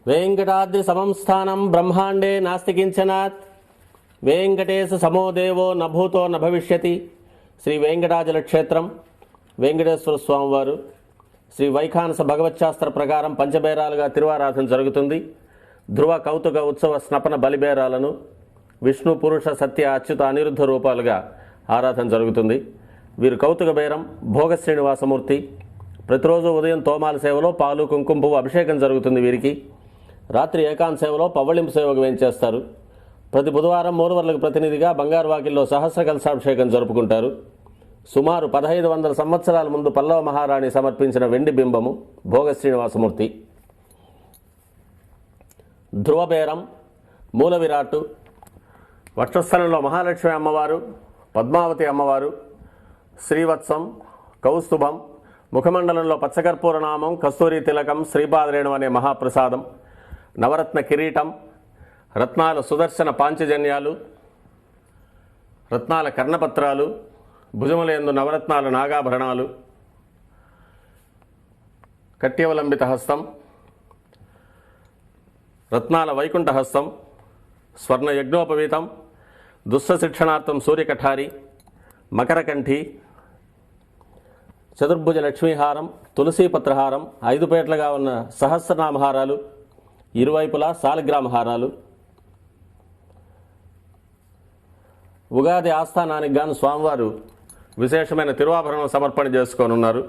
వెంకటాద్రి సమం స్థానం బ్రహ్మాండే నాస్తి కించనాత్. వెంకటేశ సమో దేవో నభూతో నభవిష్యతి. శ్రీ వెంకటాచల క్షేత్రం వెంకటేశ్వర స్వామివారు శ్రీ వైఖానస భగవచ్శాస్త్ర ప్రకారం పంచబేరాలుగా తిరువారాధన జరుగుతుంది. ధ్రువ కౌతుక ఉత్సవ స్నపన బలిబేరాలను విష్ణు పురుష సత్య అచ్యుత అనిరుద్ధ రూపాలుగా ఆరాధన జరుగుతుంది. వీరు కౌతుక బేరం భోగ శ్రీనివాసమూర్తి. ప్రతిరోజు ఉదయం తోమాల సేవలో పాలు కుంకుమ పువ్వు అభిషేకం జరుగుతుంది వీరికి. రాత్రి ఏకాంత సేవలో పవ్వళింపు సేవకు వేయించేస్తారు. ప్రతి బుధవారం మూడువర్లకు ప్రతినిధిగా బంగారు వాకిల్లో సహస్ర కలశాభిషేకం జరుపుకుంటారు. సుమారు 1500 సంవత్సరాల ముందు పల్లవ మహారాణి సమర్పించిన వెండి బింబము భోగ శ్రీనివాసమూర్తి. ధ్రువబేరం, మూల విరాట్టు, వక్షస్థలంలో మహాలక్ష్మి అమ్మవారు, పద్మావతి అమ్మవారు, శ్రీవత్సం, కౌస్తుభం, ముఖమండలంలో పచ్చకర్పూర నామం, కస్తూరి తిలకం, శ్రీపాదరేణం అనే మహాప్రసాదం, నవరత్న కిరీటం, రత్నాల సుదర్శన పాంచజన్యాలు, రత్నాల కర్ణపత్రాలు, భుజములందు నవరత్నాల నాగాభరణాలు, కట్యవలంబిత హస్తం, రత్నాల వైకుంఠ హస్తం, స్వర్ణ యజ్ఞోపవీతం, దుస్స శిక్షణార్థం సూర్యకఠారి, మకరకంఠి, చతుర్భుజ లక్ష్మీహారం, తులసీపత్రహారం, 5 పేట్లుగా ఉన్న సహస్రనామహారాలు, ఇరువైపులా సాలిగ్రామహారాలు. ఉగాది ఆస్థానానికి గాను స్వామివారు విశేషమైన తిరువాభరణం సమర్పణ చేసుకోనున్నారు.